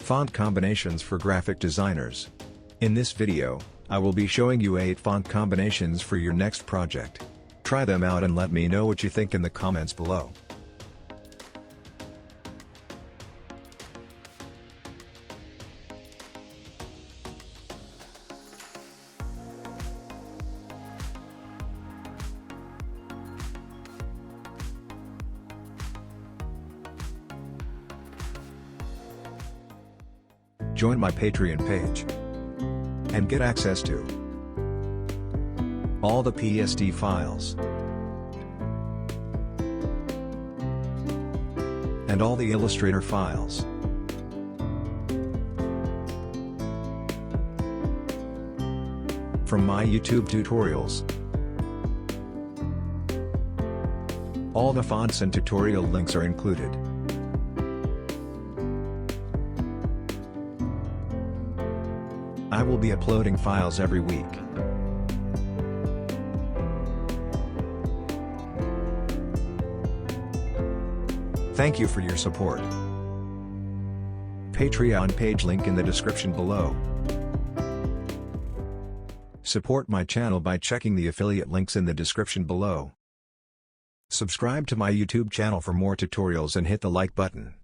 Font combinations for graphic designers. In this video, I will be showing you 8 font combinations for your next project. Try them out and let me know what you think in the comments below. Join my Patreon page and get access to all the PSD files and all the Illustrator files. From my YouTube tutorials. All the fonts and tutorial links are included. I will be uploading files every week. Thank you for your support. Patreon page link in the description below. Support my channel by checking the affiliate links in the description below. Subscribe to my YouTube channel for more tutorials and hit the like button.